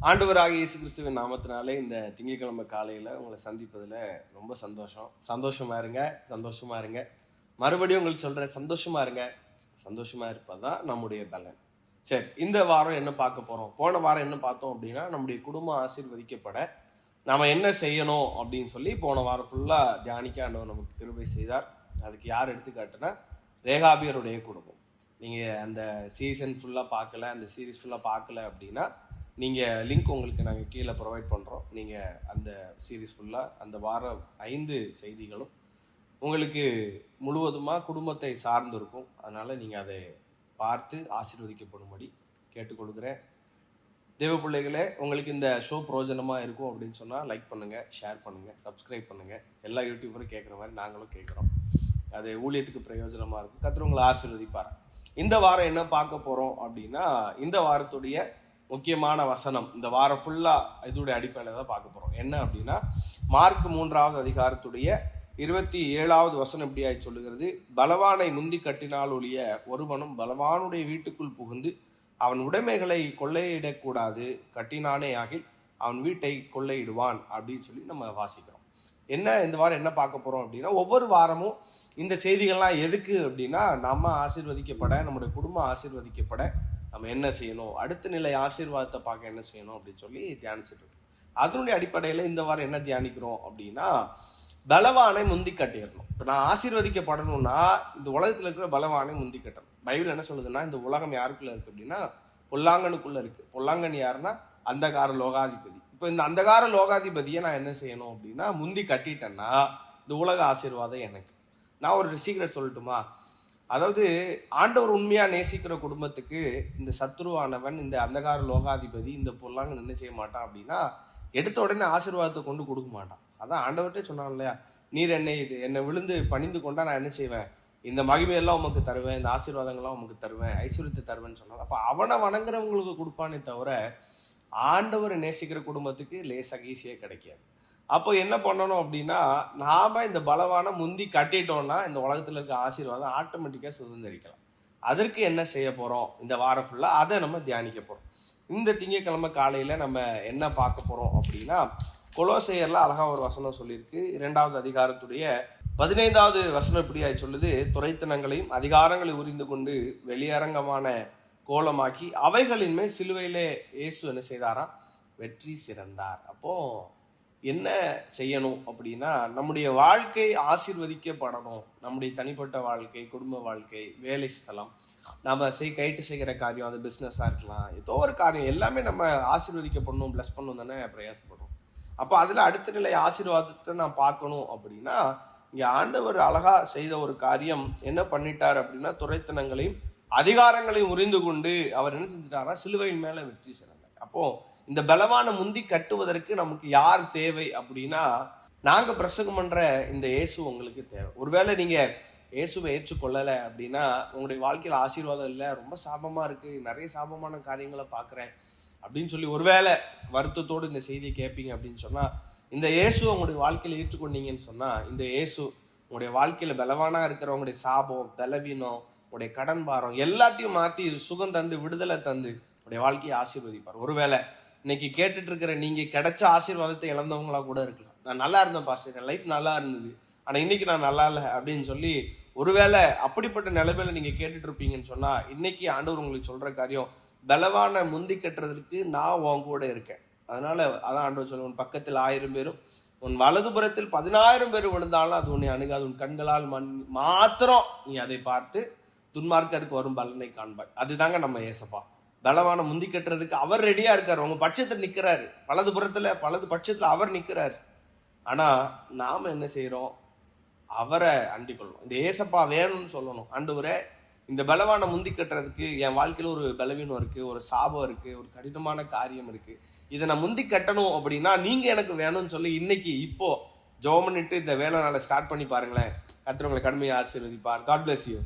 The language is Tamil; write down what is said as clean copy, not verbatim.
ஆண்டவராகிய இயேசு கிறிஸ்துவின் நாமத்தினாலே இந்த திங்கட்கிழமை காலையில் உங்களை சந்திப்பதில் ரொம்ப சந்தோஷமாக இருங்க. மறுபடியும் உங்களுக்கு சொல்கிறேன், சந்தோஷமாக இருப்பது தான் நம்முடைய பலன். சரி, இந்த வாரம் என்ன பார்க்க போகிறோம்? போன வாரம் என்ன பார்த்தோம் அப்படின்னா, நம்முடைய குடும்பம் ஆசீர்வதிக்கப்பட நாம் என்ன செய்யணும் அப்படின்னு சொல்லி போன வாரம் ஃபுல்லாக தியானிக்க ஆண்டவர் நமக்கு கிருபை செய்தார். அதுக்கு யார் எடுத்துக்காட்டுனா, ரேகாபியருடைய குடும்பம். நீங்கள் அந்த சீசன் ஃபுல்லாக பார்க்கல, அந்த சீரீஸ் ஃபுல்லாக பார்க்கல அப்படின்னா நீங்கள் லிங்க் உங்களுக்கு நாங்கள் கீழே ப்ரொவைட் பண்ணுறோம். நீங்கள் அந்த சீரீஸ் ஃபுல்லாக அந்த வாரம் 5 செய்திகளும் உங்களுக்கு முழுவதுமாக குடும்பத்தை சார்ந்து இருக்கும். அதனால் நீங்கள் அதை பார்த்து ஆசீர்வதிக்கப்படும்படி கேட்டுக்கொள்கிறேன். தேவ பிள்ளைகளே, உங்களுக்கு இந்த ஷோ பிரயோஜனமாக இருக்கும் அப்படின்னு சொன்னால் லைக் பண்ணுங்கள், ஷேர் பண்ணுங்கள், சப்ஸ்கிரைப் பண்ணுங்கள். எல்லா யூடியூபரும் கேட்குற மாதிரி நாங்களும் கேட்குறோம். அது ஊழியத்துக்கு பிரயோஜனமாக இருக்கும். கர்த்தர் உங்களை ஆசீர்வதிப்பார். இந்த வாரம் என்ன பார்க்க போகிறோம் அப்படின்னா, இந்த வாரத்துடைய முக்கியமான வசனம், இந்த வாரம் ஃபுல்லாக இதோடைய அடிப்படையில் தான் பார்க்க போகிறோம். என்ன அப்படின்னா, மார்க் 3வது அதிகாரத்துடைய 27வது வசனம் இப்படியாய் சொல்லுகிறது: பலவானை முந்தி கட்டினால் ஒழிய ஒருவனும் பலவானுடைய வீட்டுக்குள் புகுந்து அவன் உடைமைகளை கொள்ளையிடக்கூடாது, கட்டினானே ஆகில் அவன் வீட்டை கொள்ளையிடுவான் அப்படின்னு சொல்லி நம்ம வாசிக்கிறோம். என்ன இந்த வாரம் என்ன பார்க்க போகிறோம் அப்படின்னா, ஒவ்வொரு வாரமும் இந்த செய்திகள்லாம் எதுக்கு அப்படின்னா, நம்ம ஆசீர்வதிக்கப்பட, நம்முடைய குடும்பம் ஆசீர்வதிக்கப்பட நம்ம என்ன செய்யணும், அடுத்த நிலை ஆசீர்வாதத்தை பார்க்க என்ன செய்யணும் அப்படின்னு சொல்லி தியானிச்சுட்டு இருக்கோம். அதனுடைய அடிப்படையில் இந்த வாரம் என்ன தியானிக்கிறோம் அப்படின்னா, பலவானை முந்தி கட்டிடணும். இப்போ நான் ஆசீர்வதிக்கப்படணும்னா இந்த உலகத்தில் இருக்கிற பலவானை முந்தி கட்டணும். பைபிள் என்ன சொல்லுதுன்னா, இந்த உலகம் யாருக்குள்ள இருக்குது அப்படின்னா பொல்லாங்கனுக்குள்ளே இருக்குது. பொல்லாங்கன் யாருன்னா அந்தகார லோகாதிபதி. இப்போ இந்த அந்தகார லோகாதிபதியை நான் என்ன செய்யணும் அப்படின்னா முந்தி கட்டிட்டேன்னா இந்த உலக ஆசீர்வாதம் எனக்கு. நான் ஒரு சீக்ரெட் சொல்லட்டுமா? அதாவது, ஆண்டவர் உண்மையாக நேசிக்கிற குடும்பத்துக்கு இந்த சத்ருவானவன், இந்த அந்தகார லோகாதிபதி, இந்த பொருளாங்க என்ன செய்ய மாட்டான் அப்படின்னா, எடுத்த உடனே ஆசீர்வாதத்தை கொண்டு கொடுக்க மாட்டான். அதான் ஆண்டவர்கிட்டே சொன்னான் இல்லையா, நீர் என்னை விழுந்து பணிந்து கொண்டா நான் என்ன செய்வேன், இந்த மகிமையெல்லாம் உமக்கு தருவேன், இந்த ஆசீர்வாதங்கள்லாம் உமக்கு தருவேன், ஐஸ்வர்யத்தை தருவேன்னு சொன்னான். அப்போ அவனை வணங்குறவங்களுக்கு கொடுப்பானே தவிர ஆண்டவரை நேசிக்கிற குடும்பத்துக்கு லேசாக ஈஸியாக கிடைக்காது. அப்போ என்ன பண்ணணும் அப்படின்னா, நாம் இந்த பலவான முந்தி கட்டிட்டோம்னா இந்த உலகத்தில் இருக்க ஆசீர்வாதம் ஆட்டோமேட்டிக்காக சுதந்திரிக்கலாம். அதற்கு என்ன செய்ய போகிறோம் இந்த வாரம் ஃபுல்லாக, அதை நம்ம தியானிக்க போகிறோம். இந்த திங்கட்கிழமை காலையில் நம்ம என்ன பார்க்க போகிறோம் அப்படின்னா, கொலோசையரில் அழகாக ஒரு வசனம் சொல்லியிருக்கு. 2வது அதிகாரத்துடைய 15வது வசனம் இப்படியா சொல்லுது: துரைத்தனங்களையும் அதிகாரங்களை உரிந்து கொண்டு வெளியரங்கமான கோலமாக்கி அவைகளின் மேல் சிலுவையிலே இயேசு என்ன செய்தாராம், வெற்றி சிறந்தார். அப்போது என்ன செய்யணும் அப்படின்னா, நம்முடைய வாழ்க்கை ஆசீர்வதிக்கப்படணும். நம்முடைய தனிப்பட்ட வாழ்க்கை, குடும்ப வாழ்க்கை, வேலை ஸ்தலம், நம்ம கைட்டு செய்கிற காரியம், அது பிஸ்னஸாக இருக்கலாம், ஏதோ ஒரு காரியம், எல்லாமே நம்ம ஆசீர்வதிக்கப்படணும், ப்ளஸ் பண்ணணும் தானே பிரயாசப்படணும். அப்போ அதில் அடுத்த நிலை ஆசீர்வாதத்தை நான் பார்க்கணும் அப்படின்னா, இங்கே ஆண்டவர் அழகாக செய்த ஒரு காரியம் என்ன பண்ணிட்டார் அப்படின்னா, துரைத்தனங்களையும் அதிகாரங்களையும் உரிந்து கொண்டு அவர் என்ன செஞ்சிட்டாரா, சிலுவையின் மேலே வெற்றி சிறந்தார். அப்போது இந்த பலவான முந்தி கட்டுவதற்கு நமக்கு யார் தேவை அப்படின்னா, நாங்கள் பிரசங்கம் பண்ணுற இந்த இயேசு உங்களுக்கு தேவை. ஒருவேளை நீங்கள் இயேசுவை ஏற்றுக்கொள்ளலை அப்படின்னா, உங்களுடைய வாழ்க்கையில் ஆசீர்வாதம் இல்லை, ரொம்ப சாபமாக இருக்குது, நிறைய சாபமான காரியங்களை பார்க்குறேன் அப்படின்னு சொல்லி ஒருவேளை வருத்தத்தோடு இந்த செய்தியை கேட்பீங்க அப்படின்னு சொன்னால், இந்த இயேசு உங்களுடைய வாழ்க்கையில் ஏற்றுக்கொண்டீங்கன்னு சொன்னால், இந்த இயேசு உங்களுடைய வாழ்க்கையில் பலவானாக இருக்கிறவங்களுடைய சாபம், பலவீனம், உங்களுடைய கடன் பாரம் எல்லாத்தையும் மாற்றி சுகம் தந்து, விடுதலை தந்து உங்களுடைய வாழ்க்கையை ஆசீர்வதிப்பார். ஒருவேளை இன்னைக்கு கேட்டுட்டு இருக்கிற நீங்கள் கிடைச்ச ஆசீர்வாதத்தை இழந்தவங்களா கூட இருக்கலாம். நான் நல்லா இருந்தேன் பாஸ்டர், என் லைஃப் நல்லா இருந்தது, ஆனால் இன்னைக்கு நான் நல்லா இல்லை அப்படின்னு சொல்லி ஒருவேளை அப்படிப்பட்ட நிலைமையில நீங்கள் கேட்டுட்டு இருப்பீங்கன்னு சொன்னால், இன்னைக்கு ஆண்டவர் உங்களுக்கு சொல்கிற காரியம், பலவான முந்தி கட்டுறதுக்கு நான் உன் கூட இருக்கேன். அதனால அதான் ஆண்டவர் சொல்ல, உன் பக்கத்தில் 1000 பேரும் உன் வலதுபுறத்தில் 10,000 பேர் விழுந்தாலும் அது உன்னை அணுகாது, உன் கண்களால் மாத்திரம் நீ அதை பார்த்து துன்மார்க்கருக்கு வரும் பலனை காண்பாய். அதுதாங்க நம்ம ஏசப்பா. பலவான முந்தி கட்டுறதுக்கு அவர் ரெடியா இருக்காரு, உங்க பட்சத்தில் நிற்கிறாரு, பலது பட்சத்தில் அவர் நிற்கிறாரு. ஆனா நாம என்ன செய்யறோம், அவரை அண்டிக் கொள்ளணும். இந்த ஏசப்பா வேணும்னு சொல்லணும். ஆண்டவரே, இந்த பலவான முந்தி கட்டுறதுக்கு என் வாழ்க்கையில ஒரு பலவீனம் இருக்கு, ஒரு சாபம் இருக்கு, ஒரு கடினமான காரியம் இருக்கு, இதை நான் முந்தி கட்டணும் அப்படின்னா நீங்க எனக்கு வேணும்னு சொல்லி இன்னைக்கு இப்போ ஜெபம் பண்ணிட்டு இந்த வேலை நாளை ஸ்டார்ட் பண்ணி பாருங்களேன். கர்த்தர் உங்களை கடுமையாக ஆசீர்வதிப்பார். God bless you.